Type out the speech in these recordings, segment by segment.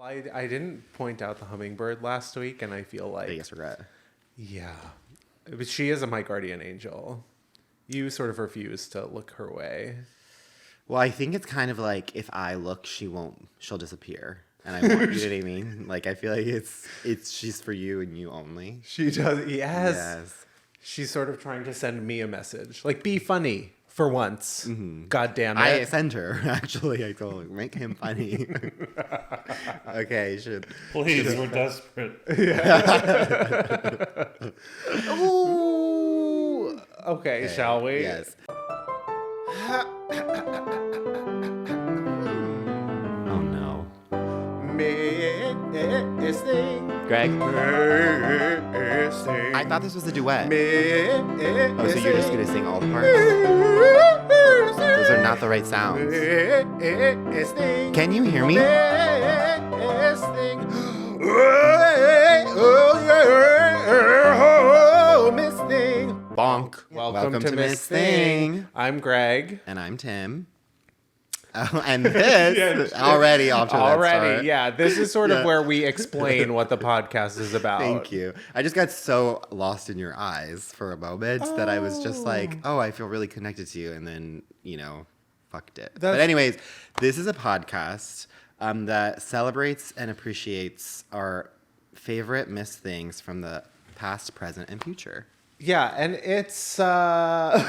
I didn't point out the hummingbird last week, and I feel like... Biggest regret. Yeah. But she is my guardian angel. You sort of refuse to look her way. Well, I think it's kind of like if I look, she'll disappear. And I won't, you know what I mean? Like, I feel like she's for you and you only. She does, yes. She's sort of trying to send me a message. Like, be funny for once. Mm-hmm. God damn it. I sent her, actually. I told her, make him funny. Okay, Please, we're desperate. Yeah. Ooh. Okay, shall we? Yes. Greg? I thought this was a duet. Oh, so you're just going to sing all the parts? Those are not the right sounds. Can you hear me? Bonk. Welcome to Miss Thing. I'm Greg. And I'm Tim. Oh, and this already off to that start. Yeah. This is sort of where we explain what the podcast is about. Thank you. I just got so lost in your eyes for a moment that I was just like, oh, I feel really connected to you. And then, fucked it. But anyways, this is a podcast that celebrates and appreciates our favorite Miss Things from the past, present, and future. Yeah, and it's I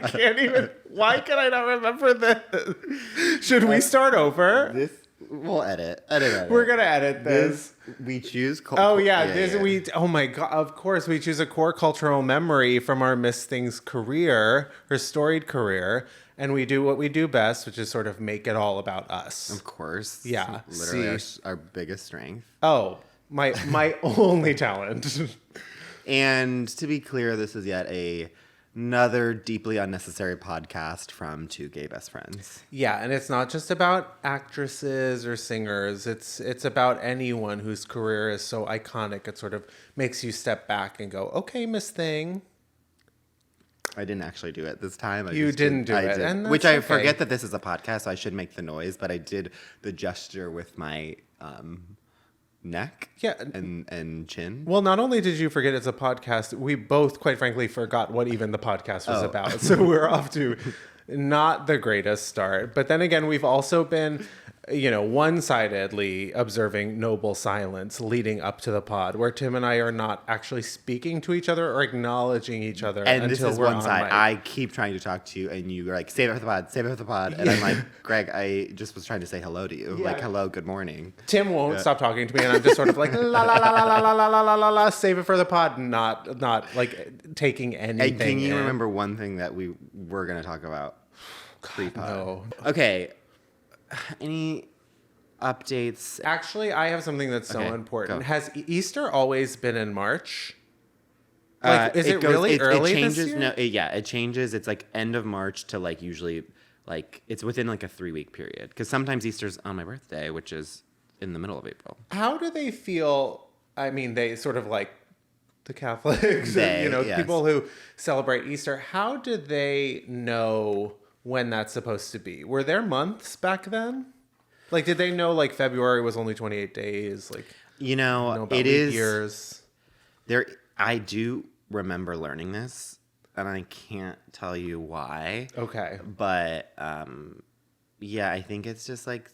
can't even. Why can I not remember this? Should we start over? We'll edit. We're gonna edit this. We choose. Oh my god! Of course, we choose a core cultural memory from our Miss Thing's career, her storied career, and we do what we do best, which is sort of make it all about us. Of course. Yeah. Literally our biggest strength. Oh, my only talent. And to be clear, this is yet another deeply unnecessary podcast from two gay best friends. Yeah, and it's not just about actresses or singers. It's about anyone whose career is so iconic. It sort of makes you step back and go, okay, Miss Thing. I didn't actually do it this time. You didn't do it. And which I forget that this is a podcast, so I should make the noise, but I did the gesture with my... neck and chin. Well, not only did you forget it's a podcast, we both, quite frankly, forgot what even the podcast was about. So we're off to not the greatest start. But then again, we've also been, one-sidedly observing noble silence leading up to the pod, where Tim and I are not actually speaking to each other or acknowledging each other. And until this is we're one on side. mic. I keep trying to talk to you, and you are like, save it for the pod, save it for the pod. And I'm like, Greg, I just was trying to say hello to you. Yeah. Like, hello, good morning. Tim won't stop talking to me, and I'm just sort of like, la la la la la la la la la la la, save it for the pod, not like taking anything. And can you remember one thing that we were going to talk about pre-pod? No. Okay. Any updates? Actually, I have something that's so important. Go. Has Easter always been in March? Is it goes, really early it changes, this year? No, it changes. It's like end of March to like usually like it's within like a 3-week period. Because sometimes Easter's on my birthday, which is in the middle of April. How do they feel? I mean, they sort of like the Catholics, people who celebrate Easter. How do they know when that's supposed to be? Were there months back then? Like, did they know like February was only 28 days? Like, about it is years. There, I do remember learning this, and I can't tell you why. Okay, but I think it's just like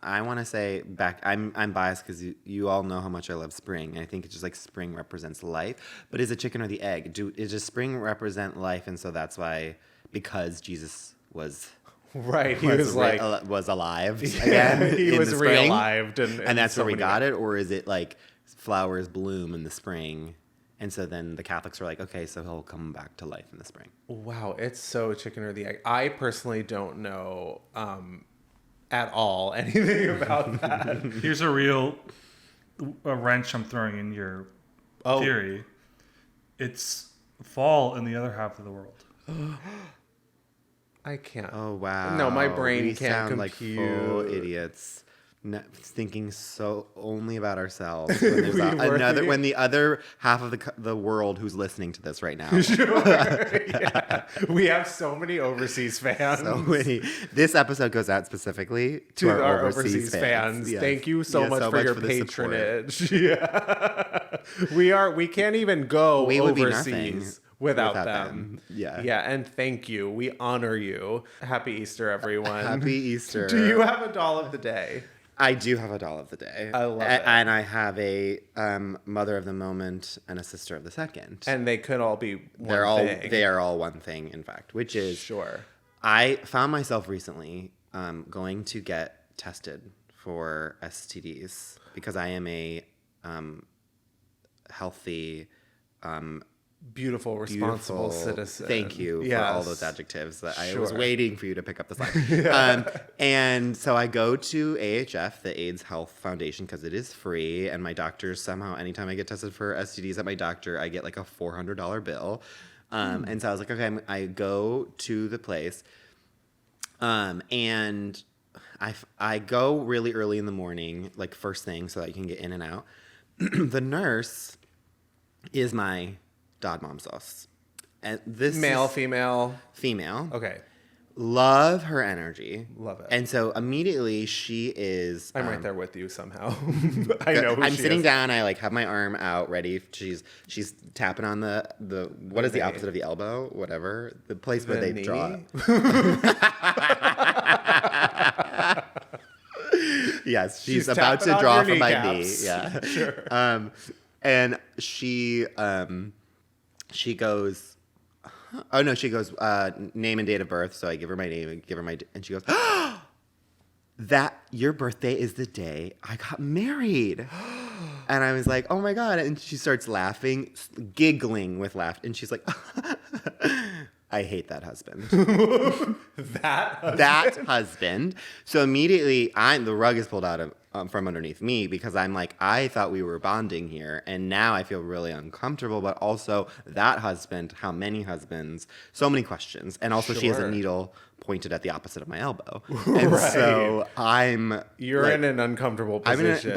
I want to say back. I'm biased because you all know how much I love spring. I think it's just like spring represents life. But is it chicken or the egg? Does spring represent life? And so that's why, because Jesus was. Right, he was alive again. He was re-alived, and that's where we got it. Or is it like flowers bloom in the spring, and so then the Catholics are like, okay, so he'll come back to life in the spring. Wow, it's so chicken or the egg. I personally don't know at all anything about that. Here's a wrench I'm throwing in your theory. It's fall in the other half of the world. I can't. Oh wow! No, my brain can't sound compute. like full idiots. thinking so only about ourselves when there's when the other half of the world who's listening to this right now. Sure. Yeah. We have so many overseas fans. So many. This episode goes out specifically to our overseas fans. Yes. Thank you so much for your patronage. Yeah. We can't even go overseas without them. Yeah. Yeah, and thank you. We honor you. Happy Easter, everyone. Happy Easter. Do you have a doll of the day? I do have a doll of the day. I love it. And I have a mother of the moment and a sister of the second. And they could all be one thing. They are all one thing, in fact, which is... Sure. I found myself recently going to get tested for STDs because I am a healthy... Beautiful, responsible citizen. Thank you for all those adjectives. I was waiting for you to pick up the slack. And so I go to AHF, the AIDS Health Foundation, because it is free. And my doctors somehow, anytime I get tested for STDs at my doctor, I get like a $400 bill. And so I was like, okay, I go to the place. And I go really early in the morning, like first thing, so that you can get in and out. The nurse is my dad mom sauce. And this Male, female? Female. Okay. Love her energy. Love it. And so immediately she is... I'm right there with you somehow. I know who I'm she sitting is. down. I like have my arm out ready. She's tapping on the what is the opposite of the elbow? Whatever. The place where they knee? draw. Yes, she's about to draw from my knee. Yeah. Sure. And she goes, oh no, she goes, name and date of birth. So I give her my name and and she goes, that your birthday is the day I got married. And I was like, oh my God. And she starts laughing, giggling with laughter. And she's like, I hate that husband. That husband. So immediately the rug is pulled out of from underneath me because I'm like, I thought we were bonding here. And now I feel really uncomfortable. But also that husband, how many husbands? So many questions. And also she has a needle pointed at the opposite of my elbow. And so You're like, in an uncomfortable position.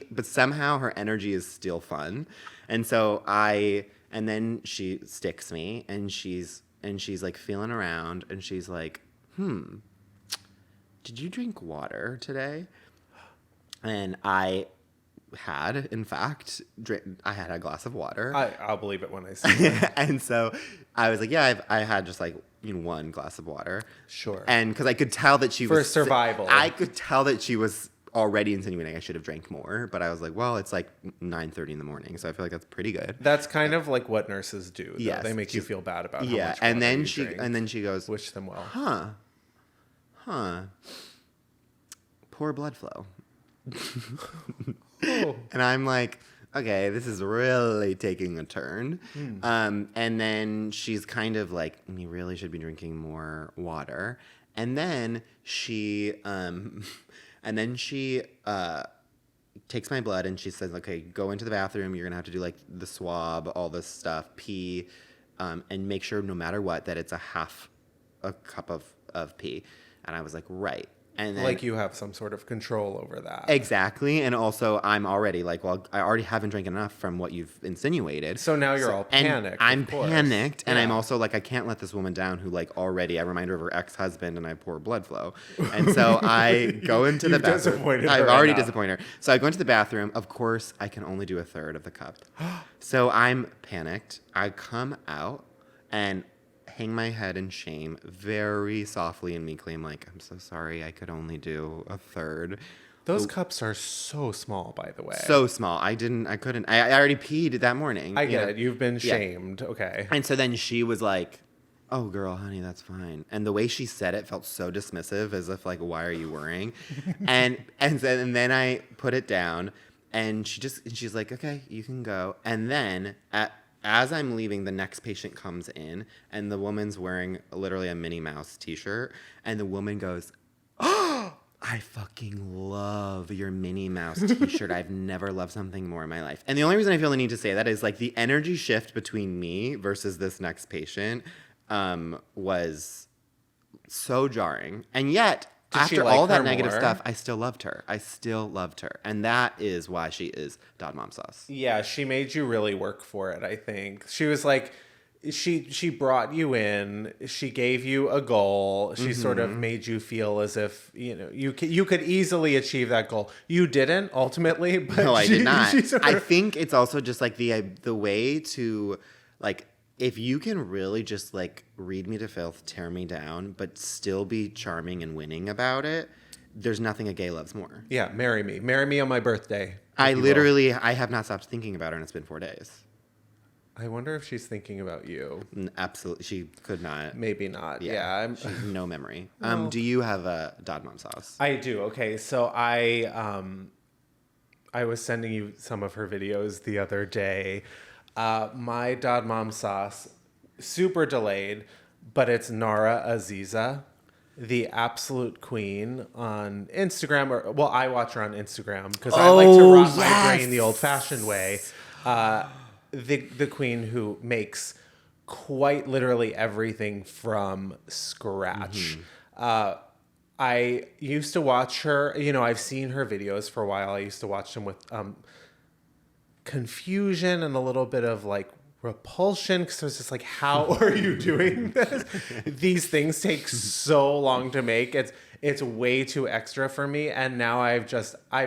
But somehow her energy is still fun. And so and then she sticks me and she's like feeling around and she's like, did you drink water today? And I had, in fact, I had a glass of water. I'll believe it when I see it. And so I was like, yeah, I had just like one glass of water. Sure. And because I could tell that she was... For survival. I could tell that she was already insinuating I should have drank more. But I was like, well, it's like 9:30 in the morning. So I feel like that's pretty good. That's kind of like what nurses do. Yes. They make you feel bad about how much water and then you drink. And then she goes... Wish them well. Poor blood flow. Oh. And I'm like, okay, this is really taking a turn. And then she's kind of like, you really should be drinking more water. And then she takes my blood and she says, okay, go into the bathroom. You're gonna have to do like the swab, all this stuff, pee, and make sure no matter what that it's a cup of pee. And I was like, right. And then, like you have some sort of control over that. Exactly. And also I'm already like, well, I already haven't drank enough from what you've insinuated. So now you're all panicked. I'm panicked. And I'm also like, I can't let this woman down who like already, I remind her of her ex-husband and I have poor blood flow. And so I go into the bathroom. I've already disappointed her. So I go into the bathroom. Of course, I can only do a third of the cup. So I'm panicked. I come out and hang my head in shame very softly and meekly. I'm like, I'm so sorry. I could only do a third. Those cups are so small, by the way. So small. I couldn't. I already peed that morning. I get it. You've been shamed. Okay. And so then she was like, oh, girl, honey, that's fine. And the way she said it felt so dismissive, as if like, why are you worrying? and then I put it down and she's like, okay, you can go. And then as I'm leaving, the next patient comes in, and the woman's wearing literally a Minnie Mouse t-shirt, and the woman goes, oh, I fucking love your Minnie Mouse t-shirt. I've never loved something more in my life. And the only reason I feel the need to say that is like the energy shift between me versus this next patient was so jarring. And yet, after all that negative stuff, I still loved her. And that is why she is Dad Mom Sauce. Yeah, she made you really work for it, I think. She was like, she brought you in, she gave you a goal, she sort of made you feel as if, you could easily achieve that goal. You didn't, ultimately, but no, I did not. I think it's also just like the way to, like, if you can really just like read me to filth, tear me down, but still be charming and winning about it, there's nothing a gay loves more. Yeah, marry me on my birthday. I have not stopped thinking about her, and it's been 4 days. I wonder if she's thinking about you. Absolutely. She could not. Maybe not. Yeah. She has no memory. Do you have a Dad Mom Sauce? I do. Okay. So I was sending you some of her videos the other day. My Dad Mom Sauce, super delayed, but it's Nara Aziza, the absolute queen on Instagram. I watch her on Instagram because I like to rot my brain the old-fashioned way. The queen who makes quite literally everything from scratch. I used to watch her, I've seen her videos for a while. I used to watch them with confusion and a little bit of like repulsion, because I was just like, how are you doing this? These things take so long to make. It's way too extra for me, and now I've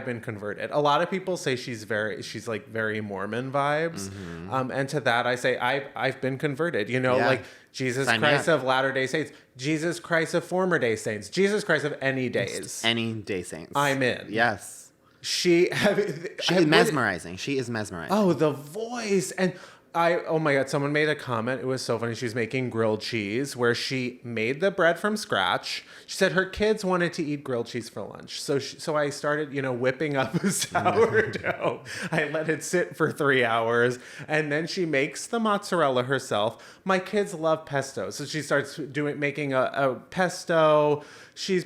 been converted. A lot of people say she's like very Mormon vibes, and to that I say I've been converted. Like Jesus Christ of Latter-day Saints, Jesus Christ of former day saints, Jesus Christ of any days, any day saints. I'm in. Yes, she is mesmerizing. She is mesmerizing. Oh, the voice. And oh my God, someone made a comment. It was so funny. She was making grilled cheese where she made the bread from scratch. She said her kids wanted to eat grilled cheese for lunch. So I started, whipping up a sourdough. I let it sit for 3 hours, and then she makes the mozzarella herself. My kids love pesto. So she starts making a pesto. She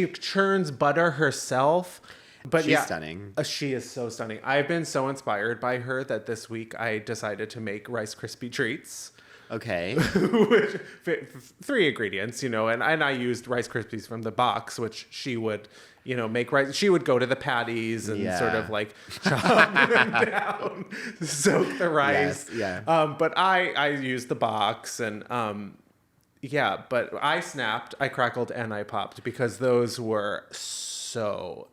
churns butter herself. But she's stunning. She is so stunning. I've been so inspired by her that this week I decided to make Rice Krispie treats. Okay. 3 ingredients, and I used Rice Krispies from the box, which she would, make rice. She would go to the patties and sort of like chop them down, soak the rice. Yes, but I used the box and, but I snapped, I crackled, and I popped because those were so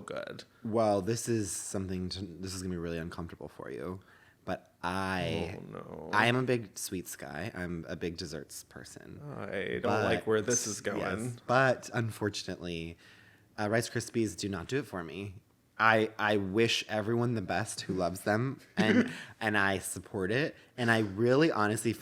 good. Well, this is going to be really uncomfortable for you, but I am a big sweets guy. I'm a big desserts person. I don't like where this is going. Yes, but unfortunately, Rice Krispies do not do it for me. I wish everyone the best who loves them, and I support it. And I really, honestly,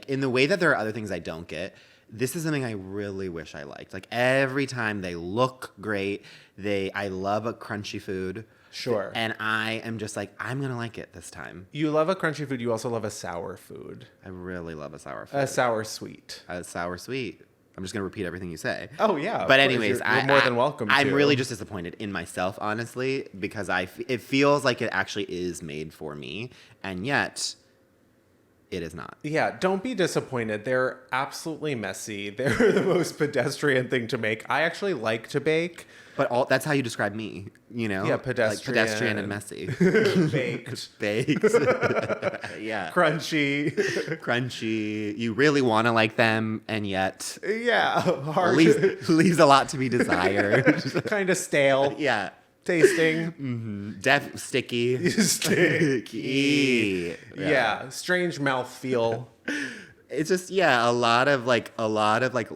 in the way that there are other things I don't get, this is something I really wish I liked. Like, every time they look great. I love a crunchy food. Sure. And I am just like, I'm going to like it this time. You love a crunchy food. You also love a sour food. I really love a sour food. A sour sweet. A sour sweet. I'm just going to repeat everything you say. Oh, yeah. But anyways, you're more than welcome to. I'm really just disappointed in myself, honestly, because it feels like it actually is made for me. And yet, it is not. Yeah, don't be disappointed. They're absolutely messy. They're the most pedestrian thing to make. I actually like to bake. But that's how you describe me, Yeah, pedestrian. Like pedestrian and messy. Baked. Yeah. Crunchy. You really want to like them, and yet... Yeah. Hard. Leaves a lot to be desired. Kind of stale. Yeah. Tasting. Mm-hmm. Sticky. Sticky. Yeah. Strange mouthfeel. It's just, a lot of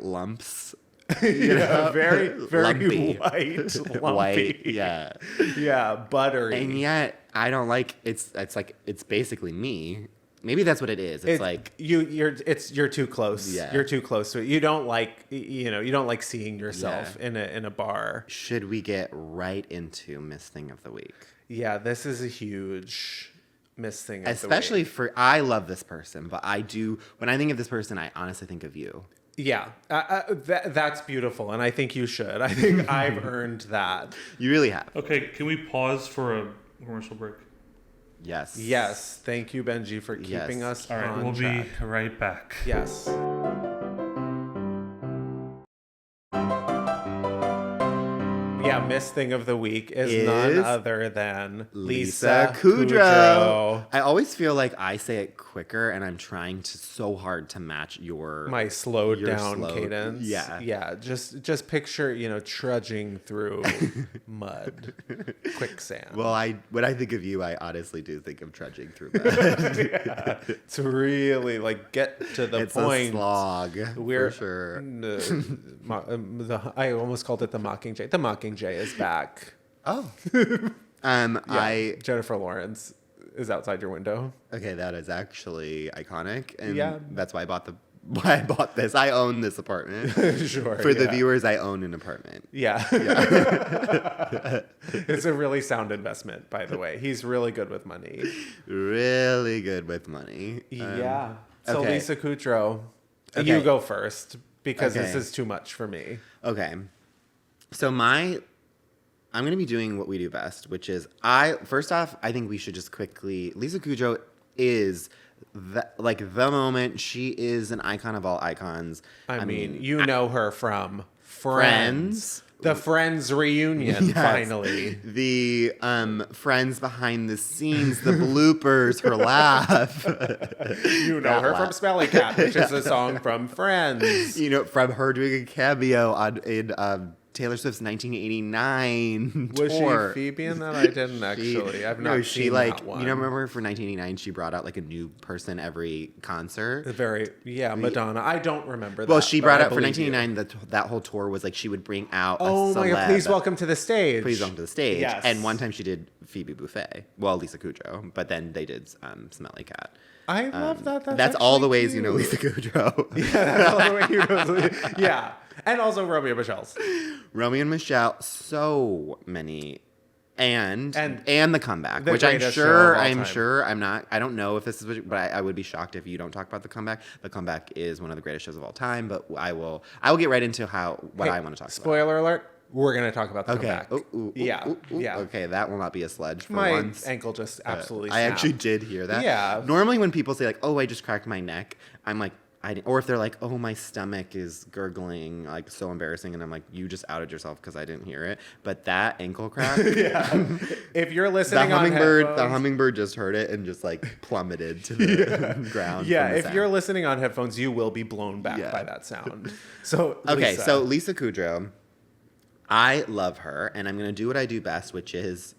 lumps. Very, very lumpy. White, lumpy. White, yeah. Yeah, buttery. And yet, I don't like, it's basically me. Maybe that's what it is. It's like you're too close. Yeah. You're too close to it. You don't like seeing yourself in a bar. Should we get right into Miss Thing of the Week? Yeah, this is a huge Miss Thing of the Week. Especially I love this person, but when I think of this person, I honestly think of you. Yeah, that's beautiful, and I think you should. I think I've earned that. You really have. Okay, can we pause for a commercial break? Yes. Yes. Thank you, Benji, for keeping us on track. All right, we'll be right back. Yes. Yeah, Miss Thing of the Week is none other than Lisa Kudrow. I always feel like I say it quicker, and I'm trying so hard to match my slowed down cadence. Yeah, yeah. Just picture, trudging through mud, quicksand. Well, when I think of you, I honestly do think of trudging through mud. Yeah, it's really get to the point. It's a slog, for sure. I almost called it the Mockingjay. The Mockingjay is back. Oh. Jennifer Lawrence is outside your window. Okay, that is actually iconic, and that's why I bought this. I own this apartment. Sure. For the viewers, I own an apartment. Yeah. It's a really sound investment, by the way. He's really good with money. Really good with money. Yeah. So okay. Lisa Kudrow, you go first because this is too much for me. Okay. So I'm going to be doing what we do best, which is first off, I think we should just quickly, Lisa Kudrow is the moment. She is an icon of all icons. I mean, know her from Friends. The Friends reunion, finally. The Friends behind the scenes, the bloopers, her laugh. You know her from Smelly Cat, which is a song from Friends. From her doing a cameo in Taylor Swift's 1989 tour. Was she Phoebe in that? I didn't actually. I've not seen that one. Remember for 1989, she brought out a new person every concert. Madonna. I don't remember that. Well, she brought out for 1989, that whole tour was she would bring out a celeb. My God, please welcome to the stage. Please welcome to the stage. Yes. And one time she did Phoebe Buffay. Well, Lisa Kudrow. But then they did Smelly Cat. I love that. That's all the ways you know Lisa Kudrow. Yeah, that's all the way you know. Yeah. And also Romeo and Michelle's. Romeo and Michelle, so many. And the comeback, which I don't know if this is, but I would be shocked if you don't talk about the comeback. The comeback is one of the greatest shows of all time, but I will get right into what I want to talk about. Spoiler alert. We're going to talk about the comeback. Yeah. Okay, that will not be a sledge for my once. My ankle just absolutely snapped. I actually did hear that. Yeah. Normally when people say I just cracked my neck, I'm like, or if they're like, oh, my stomach is gurgling, so embarrassing, and I'm like, you just outed yourself because I didn't hear it. But that ankle crack, if you're listening on headphones, the hummingbird just heard it and just plummeted to the ground. Yeah, if you're listening on headphones, you will be blown back by that sound. So Lisa Kudrow, I love her, and I'm gonna do what I do best, which is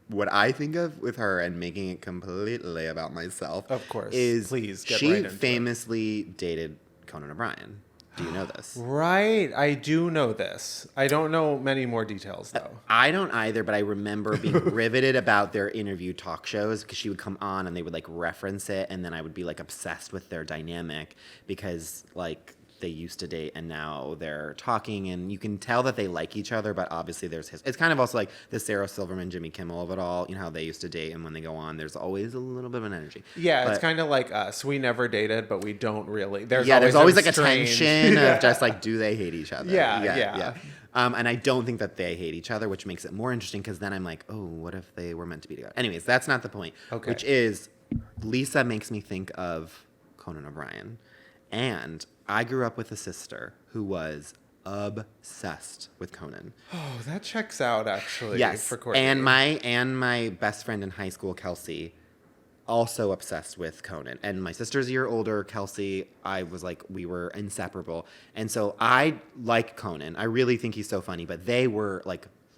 what I think of with her and making it completely about myself. Of course. Please get she famously dated Conan O'Brien. Do you know this? Right. I do know this. I don't know many more details, though. I don't either, but I remember being riveted about their interview talk shows because she would come on and they would reference it, and then I would be obsessed with their dynamic because they used to date and now they're talking, and you can tell that they like each other, but obviously it's kind of also the Sarah Silverman, Jimmy Kimmel of it all. You know how they used to date, and when they go on, there's always a little bit of an energy. Yeah, it's kind of like us. We never dated, but we don't really. There's always a tension of just do they hate each other? Yeah. And I don't think that they hate each other, which makes it more interesting because then I'm like, oh, what if they were meant to be together? Anyways, that's not the point. Okay. Which is, Lisa makes me think of Conan O'Brien. And I grew up with a sister who was obsessed with Conan. Oh, that checks out, actually. Yes. For Courtney. And my best friend in high school, Kelsey, also obsessed with Conan. And my sister's a year older, Kelsey, I was we were inseparable. And so I like Conan. I really think he's so funny. But they were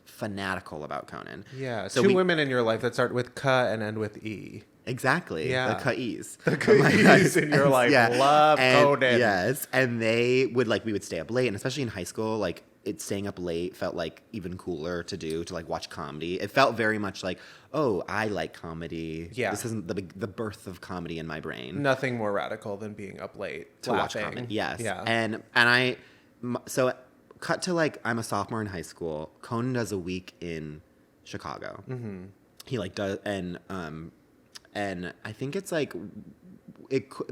fanatical about Conan. Yeah. So two women in your life that start with K and end with E. Exactly. Yeah. The Ka'is. The Ka'is in your life. Love Conan. Yes. And they would we would stay up late, and especially in high school, staying up late felt even cooler to do, to watch comedy. It felt very much oh, I like comedy. Yeah. This isn't the birth of comedy in my brain. Nothing more radical than being up late to watch comedy. Yes. Yeah. So cut to I'm a sophomore in high school. Conan does a week in Chicago. Mm-hmm. He does and I think it's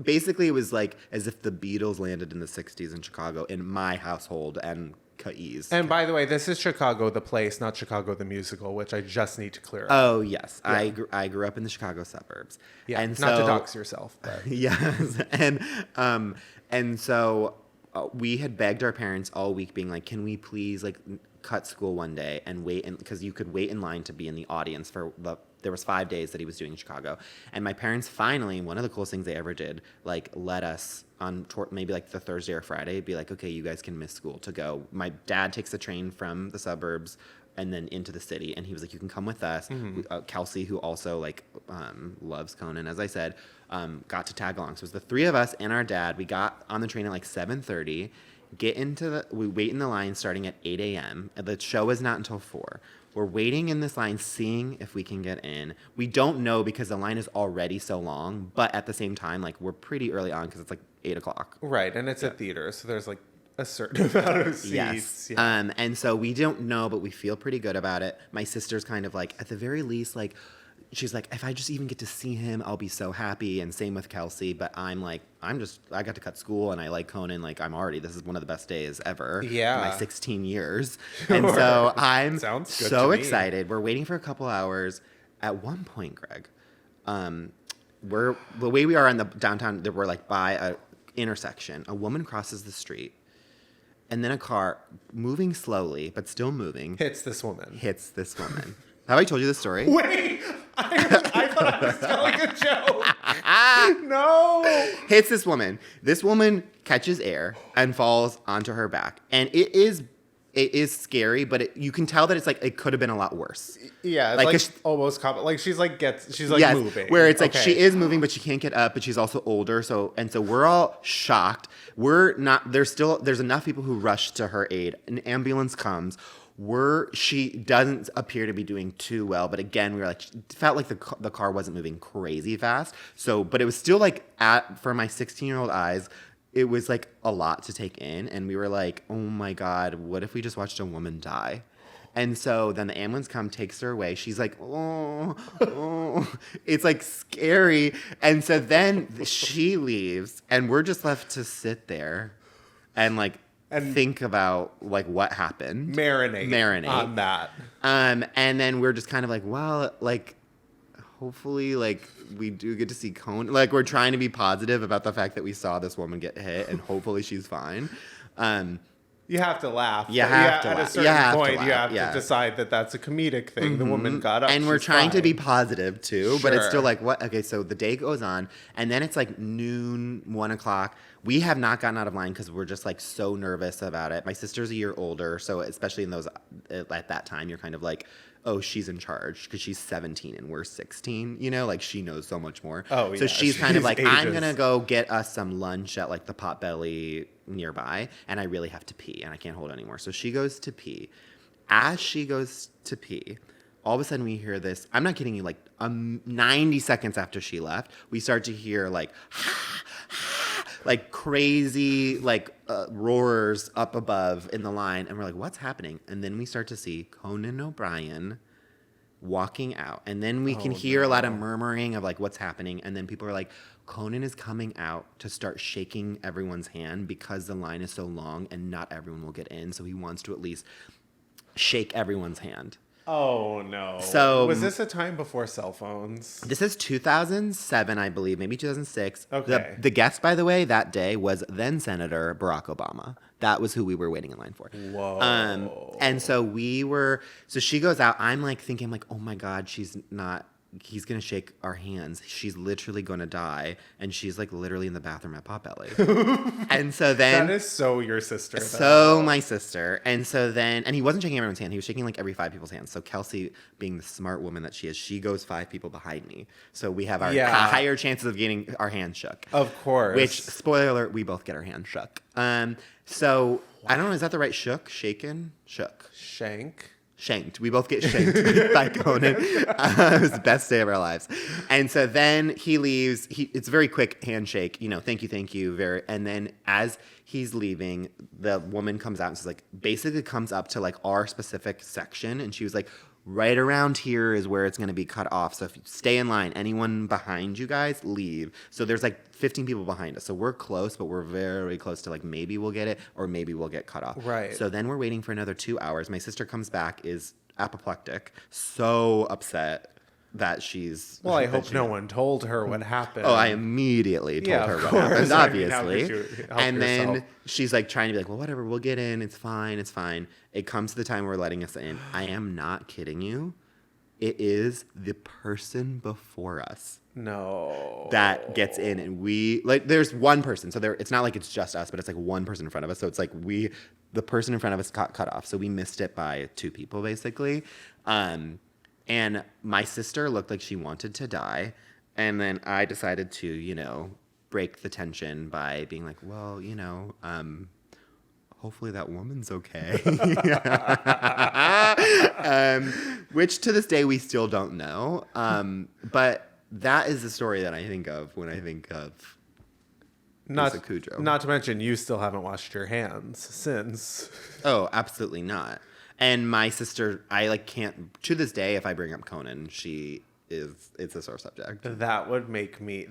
basically it was as if the Beatles landed in the 60s in Chicago in my household and Ka'is. And by the way, this is Chicago the place, not Chicago the musical, which I just need to clear up. Oh, yes. Yeah. I grew up in the Chicago suburbs. Yeah, and not to dox yourself. But. Yes. And so we had begged our parents all week being can we please cut school one day and wait because you could wait in line to be in the audience there was 5 days that he was doing in Chicago. And my parents finally, one of the coolest things they ever did, like let us on maybe like the Thursday or Friday, be like, okay, you guys can miss school to go. My dad takes the train from the suburbs and then into the city. And he was like, you can come with us. Kelsey, who also like loves Conan, as I said, got to tag along. So it was the three of us and our dad. We got on the train at like 7:30. We wait in the line starting at 8 a.m. The show is not until 4. We're waiting in this line, seeing if we can get in. We don't know because the line is already so long, but at the same time, like we're pretty early on because it's like 8 o'clock. Right, and it's a theater, so there's like a certain amount of seats. Yes. Yeah. And so we don't know, but we feel pretty good about it. My sister's kind of like, at the very least, like, she's like, if I just even get to see him, I'll be so happy. And same with Kelsey. But I'm like, I got to cut school and I like Conan. Like, this is one of the best days ever. Yeah. In my 16 years. Sure. And so I'm so excited. We're waiting for a couple hours. At one point, Greg, the way we are in the downtown, we're like by a intersection. A woman crosses the street. And then a car, moving slowly, but still moving. Hits this woman. Have I told you this story? Wait! I thought I was telling a joke. No! Hits this woman. This woman catches air and falls onto her back. And it is scary, but you can tell that it's like, it could have been a lot worse. Yeah, it's like almost like she's like yes, moving. Where it's like she is moving, but she can't get up, but she's also older. So we're all shocked. There's enough people who rush to her aid. An ambulance comes. She doesn't appear to be doing too well, but again, we were like, felt like the car wasn't moving crazy fast. So, but it was still like for my 16-year-old eyes, it was like a lot to take in. And we were like, oh my God, what if we just watched a woman die? And so then the ambulance takes her away. She's like, oh, it's like scary. And so then she leaves and we're just left to sit there and like, and think about like what happened. Marinate on that. And then we're just kind of like, well, like hopefully like we do get to see Conan. Like we're trying to be positive about the fact that we saw this woman get hit and hopefully she's fine. You have to laugh. At a certain point, you have to decide that that's a comedic thing. Mm-hmm. The woman got up. And we're trying to be positive too, but it's still like, what? Okay, so the day goes on, and then it's like noon, 1 o'clock. We have not gotten out of line because we're just like so nervous about it. My sister's a year older, so especially in those at that time, you're kind of like, oh, she's in charge because she's 17 and we're 16, you know, like she knows so much more. Oh, yeah. So she's kind of like, I'm going to go get us some lunch at like the Potbelly nearby and I really have to pee and I can't hold it anymore. So she goes to pee. As she goes to pee, all of a sudden we hear this, I'm not kidding you, like 90 seconds after she left, we start to hear like, like crazy like roars up above in the line, and we're like, what's happening? And then we start to see Conan O'Brien walking out, and then we can hear a lot of murmuring of like what's happening, and then people are like, Conan is coming out to start shaking everyone's hand because the line is so long and not everyone will get in, so he wants to at least shake everyone's hand. Oh, no. So was this a time before cell phones? This is 2007, I believe, maybe 2006. Okay. The guest, by the way, that day was then Senator Barack Obama. That was who we were waiting in line for. Whoa. And so so she goes out. I'm like thinking like, oh my God, he's going to shake our hands. She's literally going to die. And she's like literally in the bathroom at Potbelly. And so then. That is so your sister. So my sister. And so then, and he wasn't shaking everyone's hand. He was shaking like every 5 people's hands. So Kelsey, being the smart woman that she is, she goes 5 people behind me. So we have our higher chances of getting our hands shook. Of course. Which, spoiler alert, we both get our hands shook. So I don't know, is that the right shook? Shaken? Shook. Shanked. We both get shanked by Conan. It was the best day of our lives. And so then he leaves. It's a very quick handshake. You know, thank you. And then as he's leaving, the woman comes out and says, like, basically comes up to like our specific section. And she was like, right around here is where it's going to be cut off. So if you stay in line, anyone behind you guys, leave. So there's like 15 people behind us. So we're close, but we're very close to like maybe we'll get it or maybe we'll get cut off. Right. So then we're waiting for another 2 hours. My sister comes back, is apoplectic, so upset. that she's... Well, I hope no one told her what happened. Oh, I immediately told her what happened, obviously. And then she's like trying to be like, well, whatever, we'll get in. It's fine. It's fine. It comes to the time we're letting us in. I am not kidding you. It is the person before us. No. That gets in, and we like. There's one person, so there. It's not like it's just us, but it's like one person in front of us. So it's like the person in front of us got cut off, so we missed it by 2 people basically. And my sister looked like she wanted to die, and then I decided to, break the tension by being like, well, hopefully that woman's okay. Which to this day we still don't know. But that is the story that I think of when I think of Lisa Kudrow. Not to mention you still haven't washed your hands since. Oh, absolutely not. And my sister, I can't, to this day, if I bring up Conan, it's a sore subject. That would make me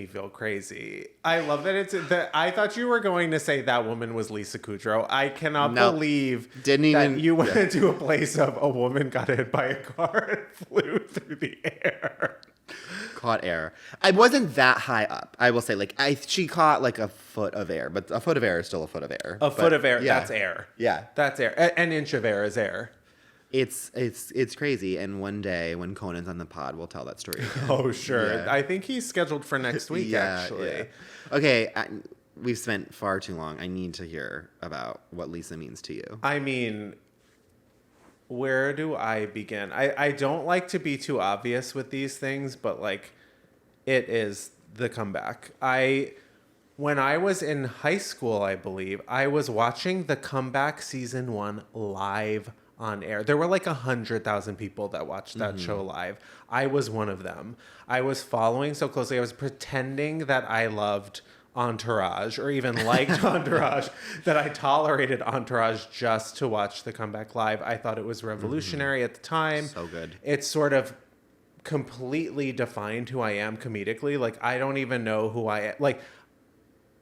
feel crazy. I love that I thought you were going to say that woman was Lisa Kudrow. I cannot believe that you went to a place of a woman got hit by a car and flew through the air. Caught air. I wasn't that high up. I will say, she caught a foot of air, but a foot of air is still a foot of air. Foot of air, yeah. That's air. Yeah, that's air. An inch of air is air. It's crazy, and one day when Conan's on the pod, we'll tell that story again. Oh, sure. Yeah. I think he's scheduled for next week, actually. Yeah. Okay, we've spent far too long. I need to hear about what Lisa means to you. I mean, where do I begin? I don't like to be too obvious with these things, but it is the comeback. When I was in high school, I believe, I was watching The Comeback season 1 live on air. There were 100,000 people that watched that show live. I was one of them. I was following so closely. I was pretending that I loved Entourage or even liked Entourage, that I tolerated Entourage just to watch The Comeback live. I thought it was revolutionary at the time. So good. It sort of completely defined who I am comedically. I don't even know who I am.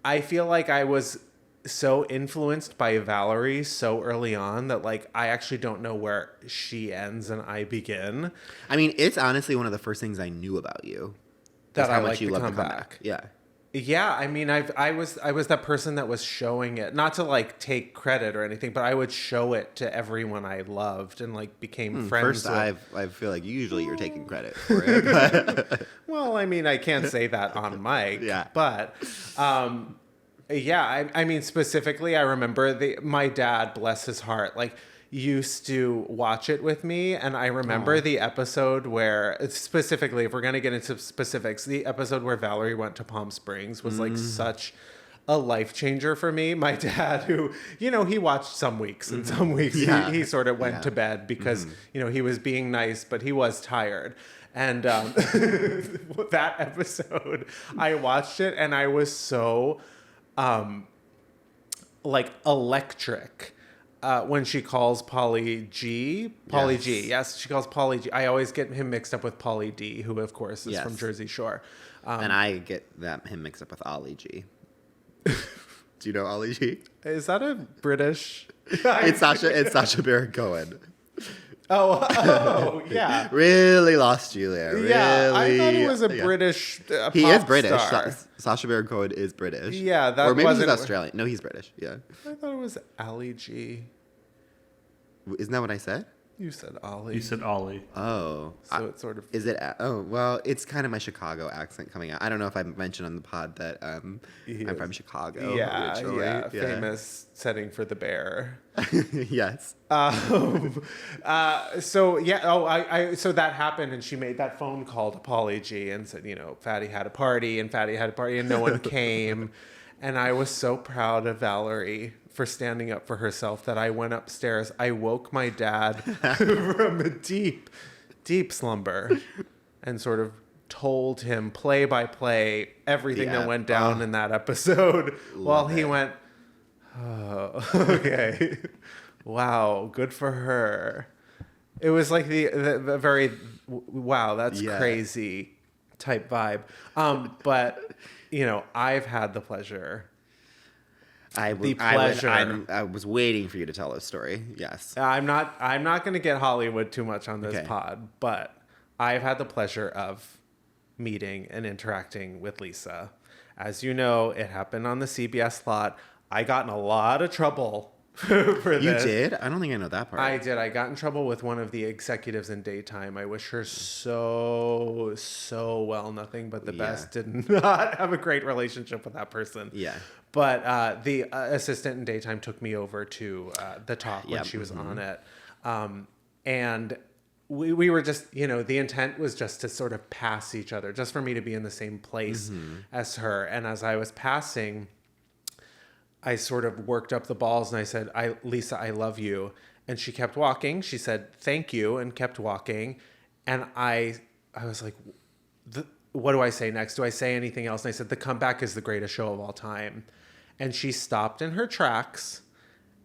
I feel like I was so influenced by Valerie so early on that I actually don't know where she ends and I begin. I mean, it's honestly one of the first things I knew about you. That how much you love The Comeback. Yeah. Yeah, I mean, I was that person that was showing it, not to take credit or anything, but I would show it to everyone I loved and became friends. First, I feel like usually you're taking credit for it. But. Well, I mean, I can't say that on mic. Yeah. But, yeah, I mean, specifically, I remember my dad, bless his heart, used to watch it with me, and I remember the episode where, specifically, if we're going to get into specifics, the episode where Valerie went to Palm Springs was such a life changer for me. My dad, who, he watched some weeks, and some weeks he sort of went to bed because, he was being nice, but he was tired. And that episode, I watched it, and I was so, electric. When she calls Pauly G. Yes, she calls Pauly G. I always get him mixed up with Pauly D, who, of course, is from Jersey Shore. And I get him mixed up with Ollie G. Do you know Ollie G? Is that a British? It's Sacha Baron Cohen. Oh, yeah. Really lost you there. Yeah, really, I thought it was a British pop He is British. Star. Sacha Baron Cohen is British. Yeah, that or maybe wasn't... he's Australian. No, he's British. Yeah. I thought it was Ali G. Isn't that what I said? You said Ollie. You said Ollie. Oh. So it's sort of... Is it... Oh, well, it's kind of my Chicago accent coming out. I don't know if I mentioned on the pod that I'm from Chicago. Yeah, originally. yeah. Famous setting for the bear. Yes. So, yeah. So that happened, and she made that phone call to Pauly G and said, Fatty had a party, and no one came. And I was so proud of Valerie for standing up for herself that I went upstairs. I woke my dad from a deep, deep slumber and sort of told him play by play everything that went down in that episode while he went, oh, okay. Wow, good for her. It was the very, wow, that's crazy type vibe. But, I've had the pleasure. I was waiting for you to tell this story. Yes. I'm not going to get Hollywood too much on this pod, but I've had the pleasure of meeting and interacting with Lisa. As you know, it happened on the CBS lot. I got in a lot of trouble for You this. did? I don't think I know that part. I did. I got in trouble with one of the executives in Daytime. I wish her so well. Nothing but the best. Did not have a great relationship with that person. Yeah. But the assistant in Daytime took me over to the talk when she was on it. And we were just, the intent was just to sort of pass each other, just for me to be in the same place as her. And as I was passing, I sort of worked up the balls and I said, Lisa, I love you. And she kept walking. She said, thank you, and kept walking. And I was like, what do I say next? Do I say anything else? And I said, the comeback is the greatest show of all time. And she stopped in her tracks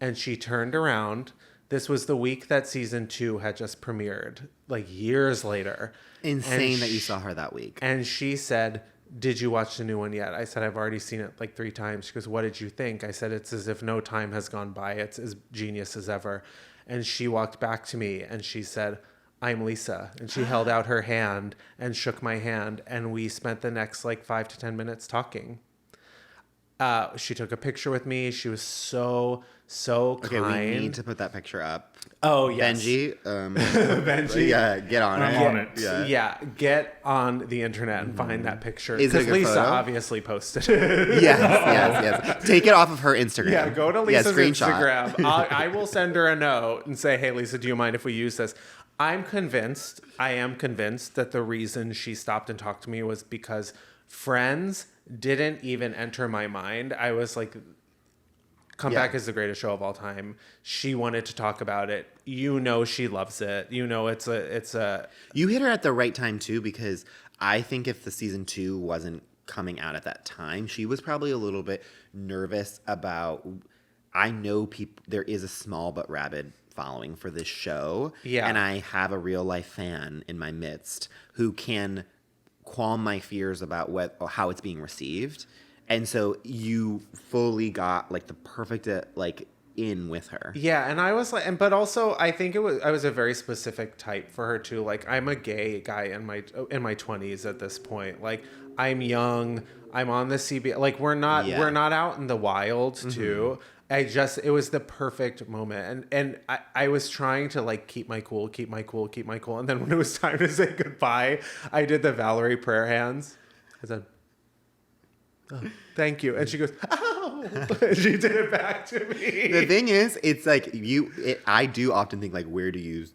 and she turned around. This was the week that season 2 had just premiered, like years later. Insane that you saw her that week. And she said, did you watch the new one yet? I said, I've already seen it like 3 times. She goes, what did you think? I said, it's as if no time has gone by. It's as genius as ever. And she walked back to me and she said, I'm Lisa. And she held out her hand and shook my hand. And we spent the next like 5 to 10 minutes talking. She took a picture with me. She was so kind. Okay, we need to put that picture up. Oh, yes. Benji. Benji. Yeah, get on I'm it. on it. Yeah, get on the internet and find that picture. Is it a Because good Lisa photo? obviously posted it. Yes. Take it off of her Instagram. Yeah, go to Lisa's screenshot. Instagram. I will send her a note and say, hey, Lisa, do you mind if we use this? I am convinced that the reason she stopped and talked to me was because Friends didn't even enter my mind. I was like, Comeback is the greatest show of all time. She wanted to talk about it. She loves it. It's a... You hit her at the right time, too, because I think if the season 2 wasn't coming out at that time, she was probably a little bit nervous about... I know there is a small but rabid following for this show. Yeah. And I have a real life fan in my midst who can calm my fears about how it's being received. And so you fully got like the perfect in with her. Yeah, and I was like, but also I think I was a very specific type for her too. Like I'm a gay guy in my 20s at this point. Like I'm young, I'm on the CB. Like we're not out in the wild too. It was the perfect moment. And I was trying to like keep my cool. And then when it was time to say goodbye, I did the Valerie prayer hands. I said, oh, thank you. And she goes, oh, she did it back to me. The thing is, it's like I do often think like, where do you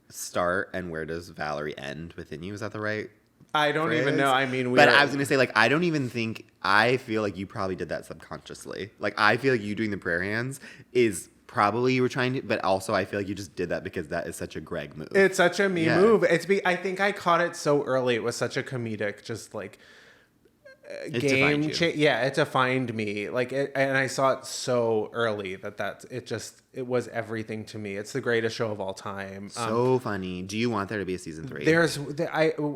start and where does Valerie end within you? Is that the right? I don't even know. I mean, I was going to say, like, I feel like you probably did that subconsciously. Like, I feel like you doing the prayer hands is probably you were trying to, but also I feel like you just did that because that is such a Greg move. It's such a me move. I think I caught it so early. It was such a comedic, just like, game change. Yeah, it defined me. Like, and I saw it so early it was everything to me. It's the greatest show of all time. So funny. Do you want there to be a season 3?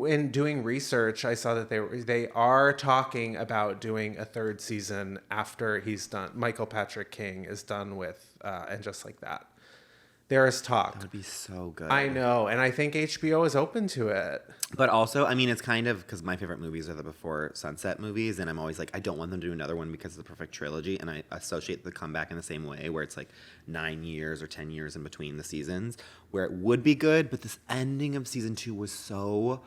In doing research, I saw that they are talking about doing a 3rd season after he's done. Michael Patrick King is done with, and just like that. There is talk. That would be so good. I know, and I think HBO is open to it. But also, I mean, it's kind of because my favorite movies are the Before Sunset movies, and I'm always like, I don't want them to do another one because of the perfect trilogy, and I associate the comeback in the same way, where it's like 9 years or 10 years in between the seasons, where it would be good, but this ending of season 2 was so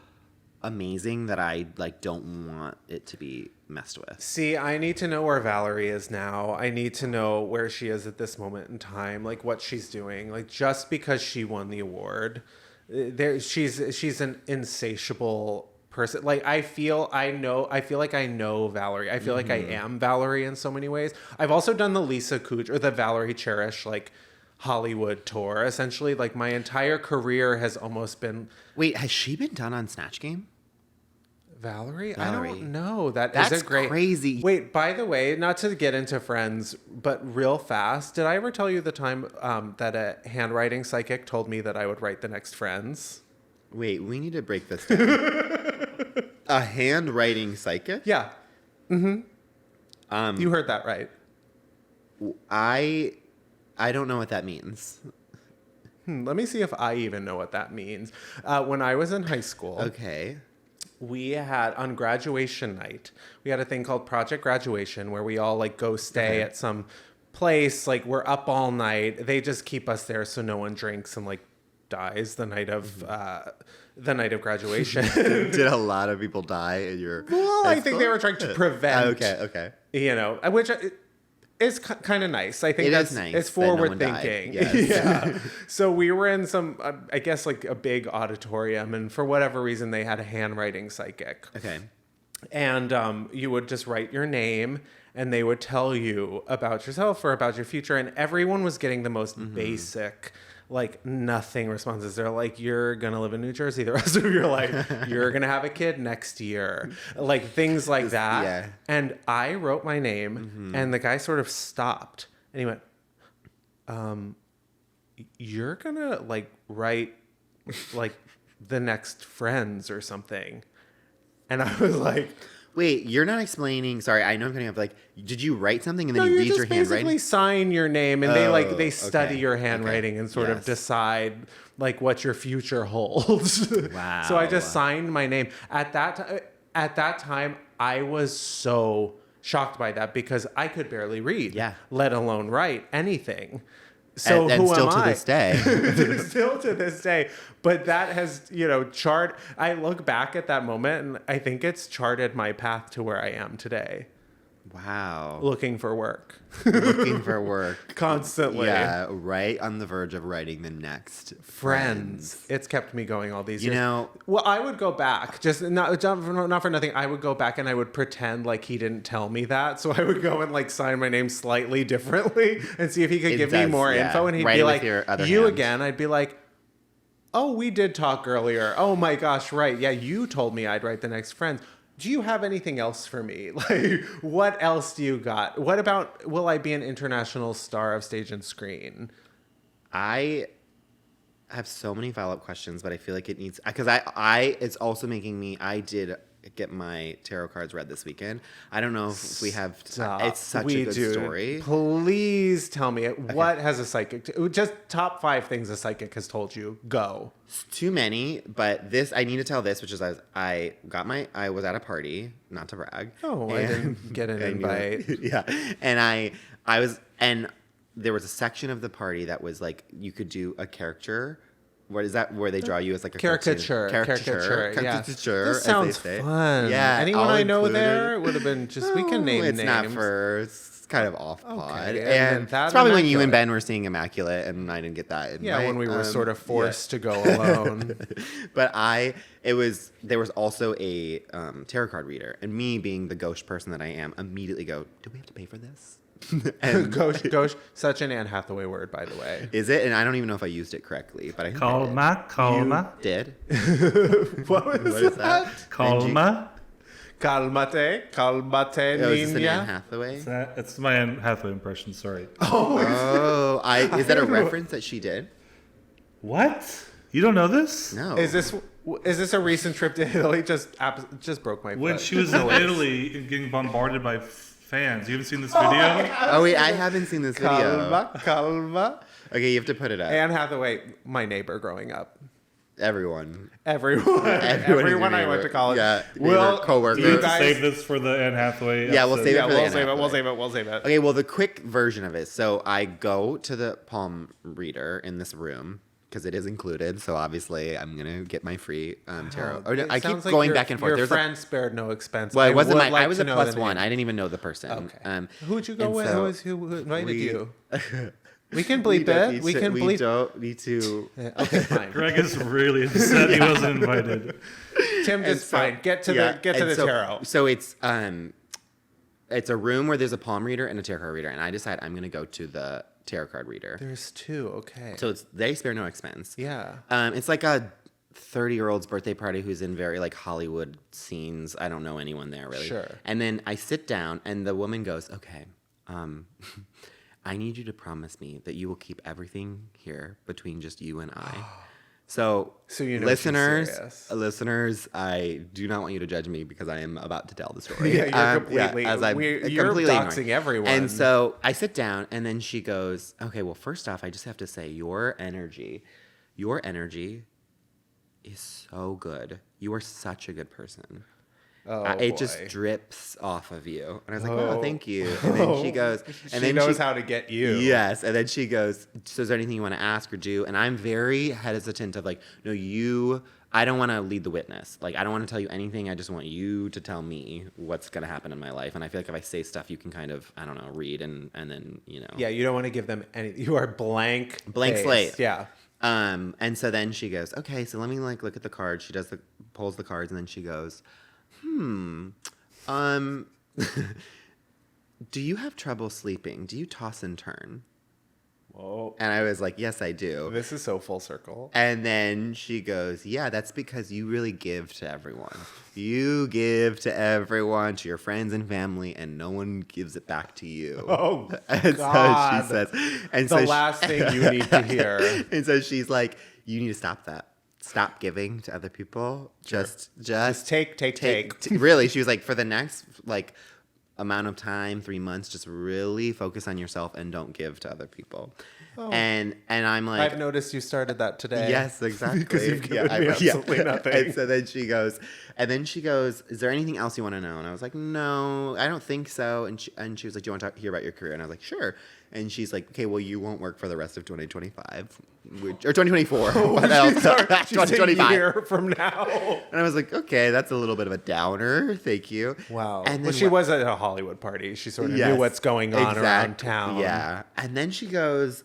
amazing that I like don't want it to be messed with. See, I need to know where Valerie is now. I need to know where she is at this moment in time, like what she's doing. Like just because she won the award, she's an insatiable person. Like I feel like I know Valerie. I feel like I am Valerie in so many ways. I've also done the Lisa Kudrow or the Valerie Cherish like Hollywood tour. Essentially, like my entire career has almost been. Wait, has she been done on Snatch Game? Valerie? I don't know. That's crazy. Wait, by the way, not to get into Friends, but real fast, did I ever tell you the time that a handwriting psychic told me that I would write the next Friends? Wait, we need to break this down. A handwriting psychic? Yeah. Mm-hmm. You heard that right. I don't know what that means. let me see if I even know what that means. When I was in high school, Okay. we had on graduation night, we had a thing called Project Graduation where we all like go stay at some place. Like we're up all night. They just keep us there so no one drinks and like dies the night of graduation. Did a lot of people die in your Well, I think they were trying to prevent. Okay. You know, which is kind of nice. I think that's nice. It's that no forward one thinking. died. Yes. Yeah. So we were in some, I guess, like a big auditorium, and for whatever reason, they had a handwriting psychic. Okay. And you would just write your name, and they would tell you about yourself or about your future. And everyone was getting the most basic, like nothing responses. They're like, you're going to live in New Jersey the rest of your life. You're going to have a kid next year. Like things like that. Yeah. And I wrote my name, and the guy sort of stopped. And he went, you're going to like write like the next Friends or something. And I was like, wait, you're not explaining. Sorry, I know I'm cutting up. Like, did you write something and then no, you you read your just basically handwriting? sign your name, and they study okay, your handwriting and sort of yes. decide like what your future holds. Wow. So I just signed my name at that time. I was so shocked by that because I could barely read, let alone write anything. So and who still am to I? this day. Still to this day. But that has, I look back at that moment and I think it's charted my path to where I am today. Wow. Looking for work. Looking for work. Constantly. Yeah, right on the verge of writing the next Friends. It's kept me going all these years. You know. Well, I would go back. Just not for nothing. I would go back and I would pretend like he didn't tell me that. So I would go and like sign my name slightly differently and see if he could give me more info. And he'd Write be it with like, your other you hand. again. I'd be like, oh, we did talk earlier. Oh my gosh, right. Yeah, you told me I'd write the next Friends. Do you have anything else for me? Like, what else do you got? What about, will I be an international star of stage and screen? I have so many follow-up questions, but I feel like it needs, because it's also making me, I did get my tarot cards read this weekend. I don't know if we have, it's such a good story. Please tell me, what has a psychic, just top 5 things a psychic has told you. Go. Too many, but this, I need to tell this, which is I was at a party, not to brag. Oh, I didn't get an invite. Yeah. And there was a section of the party that was like, you could do a character. What is that? Where they draw you as like a caricature. Yeah. This sounds fun. Yeah. Anyone I know there, it would have been just, we can name it's names. Not for, it's kind of off pod. Okay, and it's probably when you and Ben were seeing Immaculate and I didn't get that invite. Yeah, when we were sort of forced to go alone. But there was also a tarot card reader, and me being the gauche person that I am, immediately go, do we have to pay for this? And gauche, such an Anne Hathaway word, by the way. Is it? And I don't even know if I used it correctly, but I Calma. You did. What was that? Calma. Calmate, Is this an Anne niña. Hathaway? It's my Anne Hathaway impression. Sorry. Is that a reference that she did? What? You don't know this? No. Is this a recent trip to Italy? Just broke my foot. When she was in Italy and getting bombarded by fans. You haven't seen this video? Oh wait, I haven't seen this video. Calma. Okay, you have to put it up. Anne Hathaway, my neighbor growing up. Everyone Everyone I went to college. Yeah, Do coworkers. you You have to guys- save this for the Anne Hathaway? Yeah, we'll episode? save it for the We'll Anne save it. Hathaway. We'll save it. Okay, well, the quick version of it. So I go to the palm reader in this room because it is included. So obviously, I'm gonna get my free tarot. I keep going back and forth. Your friend spared no expense. Well, it wasn't would I like was to a know plus the one. name. I didn't even know the person. Okay. Who'd you go and with? so Who invited you? We can we bleep don't it. need We to- can We bleep. don't need to. Okay, fine. Greg is really upset he wasn't invited. Tim, just fine. Get to the tarot. So it's a room where there's a palm reader and a tarot card reader, and I decide I'm gonna go to the tarot card reader. There's 2. Okay. So they spare no expense. Yeah. It's like a 30-year-old's birthday party who's in very like Hollywood scenes. I don't know anyone there really. Sure. And then I sit down, and the woman goes, "Okay, I need you to promise me that you will keep everything here between just you and I." So you know listeners, I do not want you to judge me because I am about to tell the story. Yeah, you're completely. You're completely doxing ignoring. everyone. And so I sit down, and then she goes, "Okay, well, first off, I just have to say, your energy is so good. You are such a good person." It just drips off of you. And I was like, "Oh, thank you." And then she goes, and she knows how to get you. Yes. And then she goes, "So is there anything you want to ask or do?" And I'm very hesitant of like, "No, I don't want to lead the witness. Like, I don't want to tell you anything. I just want you to tell me what's going to happen in my life." And I feel like if I say stuff, you can kind of, I don't know, read and then, you know. Yeah, you don't want to give them any. You are blank slate. Yeah. And so then she goes, "Okay, so let me like look at the cards." She pulls the cards, and then she goes, "Do you have trouble sleeping? Do you toss and turn?" Whoa. And I was like, "Yes, I do." This is so full circle. And then she goes, "Yeah, that's because you really give to everyone. You give to everyone, to your friends and family, and no one gives it back to you." Oh, and God. So she says, and the last thing you need to hear. And so she's like, "You need to stop that. Stop giving to other people. Sure. Just take. Really, she was like, for the next like amount of time, 3 months, just really focus on yourself and don't give to other people." Oh. And I'm like, I've noticed you started that today. Yes, exactly. Because you've given me absolutely nothing. And so then she goes, "Is there anything else you want to know?" And I was like, "No, I don't think so." And she was like, "Do you want to hear about your career?" And I was like, "Sure." And she's like, "Okay, well, you won't work for the rest of 2025, or 2024. What else? 2025 a year from now." And I was like, "Okay, that's a little bit of a downer. Thank you." Wow. And then she was at a Hollywood party. She sort of knew what's going on around town. Yeah. And then she goes,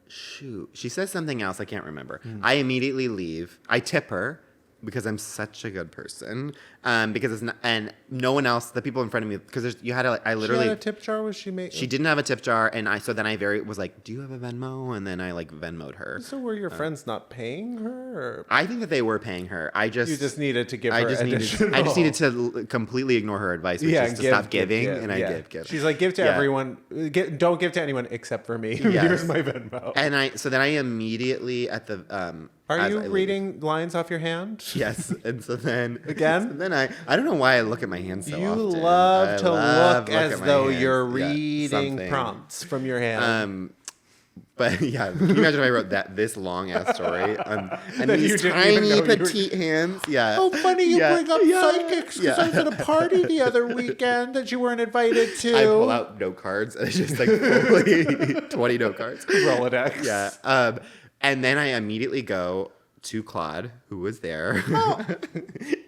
shoot. She says something else. I can't remember. I immediately leave. I tip her because I'm such a good person. Because it's not, and no one else, the people in front of me, because you had to, I literally. She had a tip jar. Was she made? She didn't have a tip jar, and so then I was like, "Do you have a Venmo?" And then I like Venmo'd her. So were your friends not paying her? Or? I think that they were paying her. You just needed to give her. I just needed to completely ignore her advice, which is to stop giving, and I give. She's like, give to everyone. Don't give to anyone except for me. Yes. Here's my Venmo. And so then I immediately at the Are you reading lines off your hand? Yes. And so then again, and then I don't know why I look at my hands so often. You love to look as though you're reading prompts from your hand. But yeah, can you imagine if I wrote this long ass story and these tiny petite hands? Yeah. Oh, funny you bring up psychics because I was at a party the other weekend that you weren't invited to. I pull out note cards and it's just like fully 20 note cards. Rolodex. Yeah. And then I immediately go to Claude, who was there. Oh,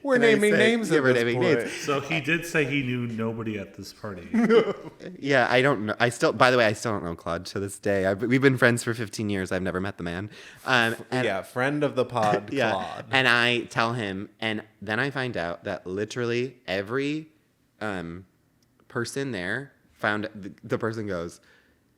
we're naming names at this point. So he did say he knew nobody at this party. Yeah, I don't know. By the way, I still don't know Claude to this day. We've been friends for 15 years. I've never met the man. Friend of the pod, yeah. Claude. And I tell him, and then I find out that literally every person there found, the person goes,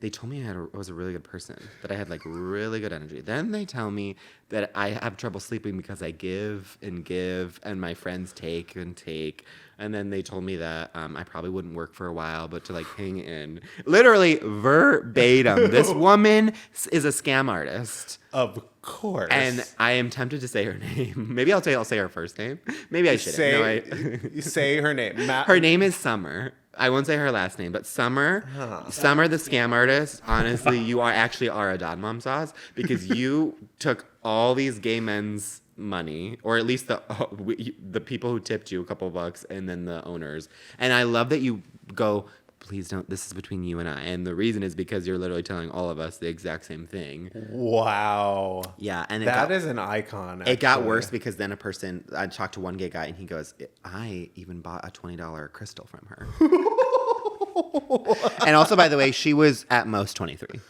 "They told me I was a really good person, that I had like really good energy. Then they tell me that I have trouble sleeping because I give, and my friends take and take. And then they told me that I probably wouldn't work for a while, but to like hang in." Literally verbatim. This woman is a scam artist. Of course. And I am tempted to say her name. Maybe I'll say her first name. Maybe I shouldn't. Say her name. Her name is Summer. I won't say her last name, but Summer, Summer the scam artist, honestly, you are a Don Mom Sauce because you took all these gay men's money, or at least the people who tipped you a couple bucks and then the owners. And I love that you go, "Please don't, this is between you and I." And the reason is because you're literally telling all of us the exact same thing. Wow. Yeah. And that is an icon. It got worse because then I talked to one gay guy and he goes, "I even bought a $20 crystal from her." And also, by the way, she was at most 23.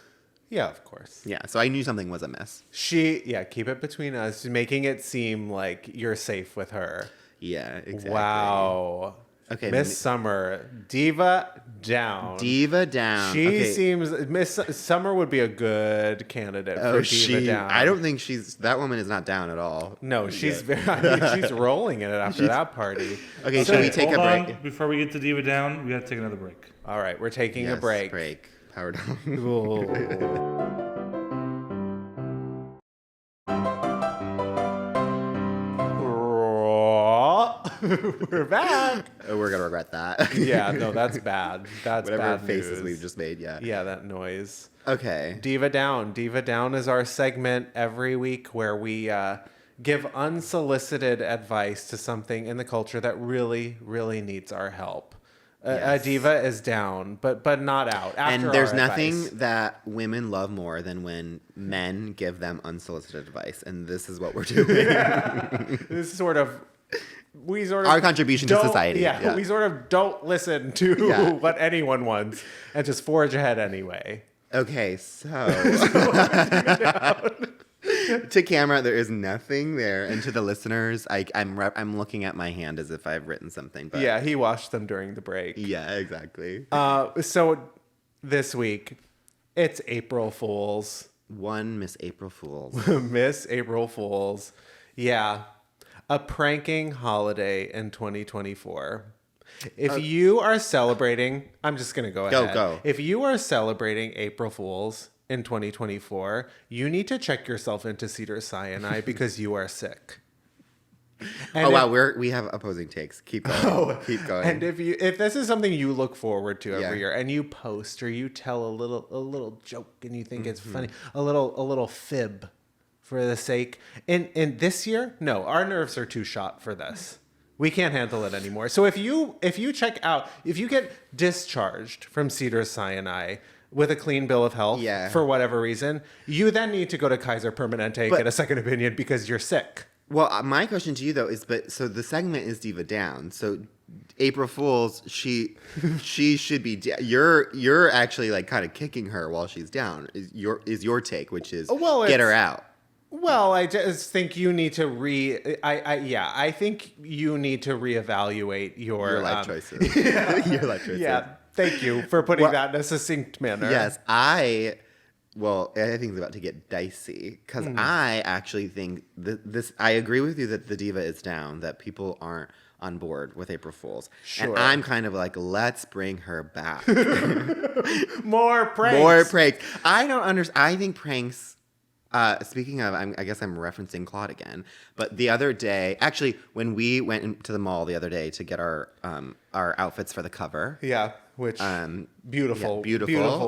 Yeah, of course. Yeah, so I knew something was amiss. Keep it between us, making it seem like you're safe with her. Yeah, exactly. Wow. Okay, Miss Summer, diva down. Diva down. She seems, Miss Summer would be a good candidate for diva down. I don't think that woman is not down at all. No, she's she's rolling in it after that party. Okay, should we take a break? Before we get to diva down, we got to take another break. All right, we're taking a break. Power down. We're back. We're gonna regret that. Yeah, no, that's bad. That's whatever bad faces news. we've just made. Yeah. Yeah, that noise. Okay. Diva Down. Diva Down is our segment every week where we give unsolicited advice to something in the culture that really, really needs our help. Yes. A diva is down, but not out. After And there's our nothing advice. that women love more than when men give them unsolicited advice, and this is what we're doing. This is sort of our contribution to society. Yeah, we sort of don't listen to what anyone wants and just forge ahead anyway. Okay, so to camera, there is nothing there, and to the listeners, I'm looking at my hand as if I've written something. But Yeah, he washed them during the break. yeah, exactly. So this week, it's April Fools. One Miss April Fools. Miss April Fools. Yeah. A pranking holiday in 2024. If you are celebrating, I'm just going to go ahead. Go. If you are celebrating April Fools in 2024, you need to check yourself into Cedars-Sinai because you are sick. And wow, we have opposing takes. Keep going. Keep going. And if this is something you look forward to every Yeah. year, and you post or you tell a little joke and you think it's funny, a little fib for the sake, in this year, no, our nerves are too shot for this. We can't handle it anymore. So if you check out, if you get discharged from Cedars-Sinai with a clean bill of health for whatever reason, you then need to go to Kaiser Permanente and get a second opinion because you're sick. Well, my question to you though is, so the segment is Diva Down. So April Fools, she should be. You're actually like kind of kicking her while she's down. Is your take, which is get her out. Well, I just think you need to I think you need to reevaluate your life choices. Your life choices. Yeah, thank you for putting that in a succinct manner. Yes, I think it's about to get dicey because I actually think this. I agree with you that the diva is down, that people aren't on board with April Fools. Sure. And I'm kind of like, let's bring her back. More pranks. More pranks. I don't understand. I think pranks. Speaking of, I guess I'm referencing Claude again. But the other day, actually, when we went to the mall the other day to get our outfits for the cover. Yeah, which beautiful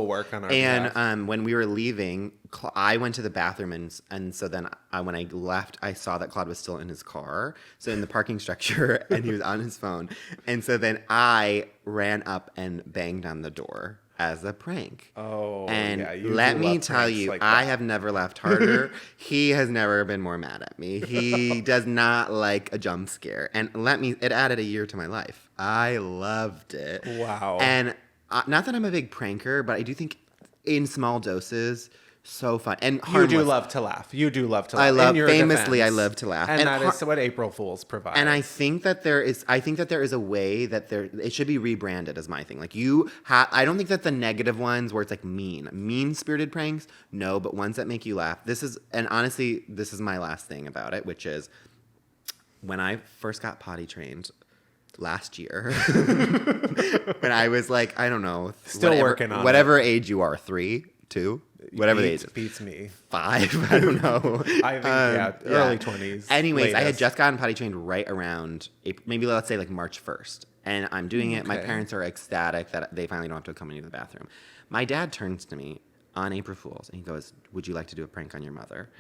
work on our behalf. And when we were leaving, I went to the bathroom, and so then when I left, I saw that Claude was still in his car, so in the parking structure, and he was on his phone. And so then I ran up and banged on the door as a prank. Oh, and yeah, let me tell you, like I have never laughed harder. He has never been more mad at me. He does not like a jump scare, and it added a year to my life. I loved it. Wow. And not that I'm a big pranker, but I do think in small doses, so fun and harmless. You do love to laugh. I love to laugh, and that is what April Fools provide. And I think that there is a way that it should be rebranded as my thing. Like I don't think that the negative ones where it's like mean-spirited pranks, no, but ones that make you laugh. Honestly, this is my last thing about it, which is when I first got potty trained last year, when I was like, I don't know, working on whatever age you are, 3, 2. Whatever the age is. Beats me. 5, I don't know. I think, early 20s. Anyways, latest. I had just gotten potty trained right around April, maybe let's say like March 1st. And I'm doing it. My parents are ecstatic that they finally don't have to accompany me to the bathroom. My dad turns to me on April Fools and he goes, "Would you like to do a prank on your mother?"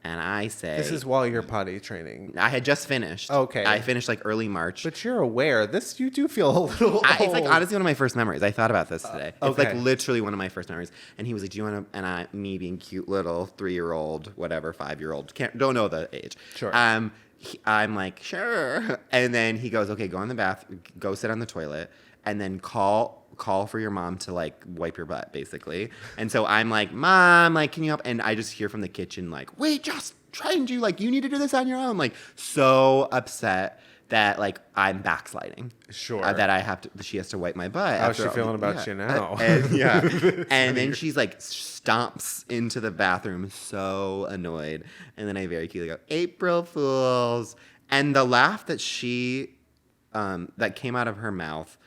And I say... This is while you're potty training. I had just finished. Okay. I finished like early March. But you're aware. You do feel a little old. It's like honestly one of my first memories. I thought about this today. It's okay. like literally one of my first memories. And he was like, "Do you want to?" And me being cute little 3-year-old, whatever, 5-year-old, don't know the age. Sure. I'm like, sure. And then he goes, "Okay, go in the bath, go sit on the toilet, and then call for your mom to like wipe your butt," basically. And so I'm like, "Mom, like, can you help?" And I just hear from the kitchen like, "We just trained you, like you need to do this on your own." Like so upset that like I'm backsliding. Sure. That she has to wipe my butt. How's she feeling about you now? And then she's like stomps into the bathroom so annoyed. And then I very cutely go, "April Fools." And the laugh that that came out of her mouth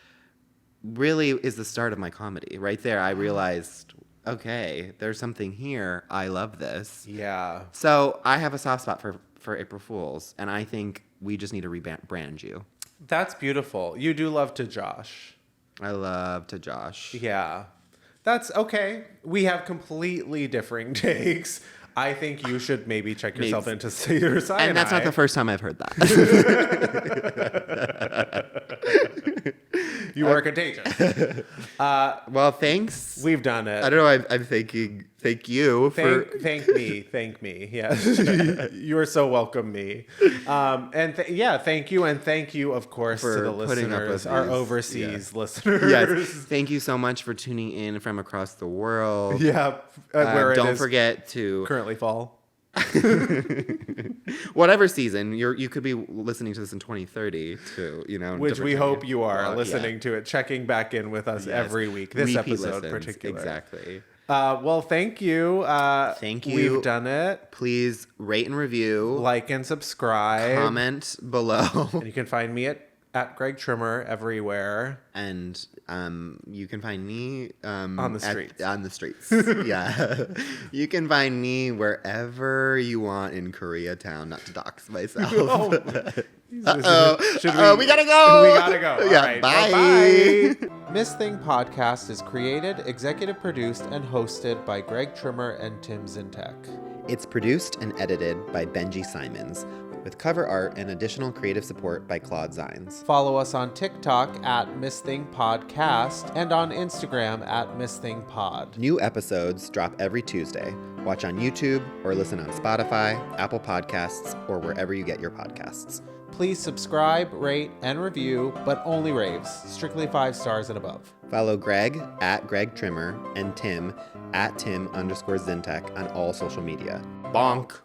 really is the start of my comedy. Right there, I realized, okay, there's something here. I love this. Yeah. So I have a soft spot for April Fools, and I think we just need to rebrand you. That's beautiful. You do love to josh. I love to josh. Yeah. That's okay. We have completely differing takes. I think you should maybe check yourself into your cyanide. And that's not the first time I've heard that. You are contagious. Well, thanks. We've done it. I don't know. I'm thanking. Thank you for. Thank me. Yes, you are so welcome, me. And thank you, and thank you, of course, for to the listeners, our overseas listeners. Yes, thank you so much for tuning in from across the world. Yeah, where don't forget to currently fall. Whatever season you could be listening to this in 2030 too, which we hope you are listening to it, checking back in with us every week. This Repeat episode listens, particular, exactly. Well, thank you. Thank you. We've done it. Please rate and review, like and subscribe, comment below, and you can find me at Greg Trimmer everywhere. And you can find me on the streets. On the streets. Yeah. You can find me wherever you want in Koreatown, not to dox myself. We gotta go. We gotta go. Yeah, all right. bye. Bye. Miss Thing Podcast is created, executive produced, and hosted by Greg Trimmer and Tim Zientek. It's produced and edited by Benji Simons, with cover art and additional creative support by Claude Zeins. Follow us on TikTok at Miss Thing Podcast and on Instagram at Miss Thing Pod. New episodes drop every Tuesday. Watch on YouTube or listen on Spotify, Apple Podcasts, or wherever you get your podcasts. Please subscribe, rate, and review, but only raves. Strictly 5 stars and above. Follow Greg at Greg Trimmer and Tim at Tim_Zientek on all social media. BONK!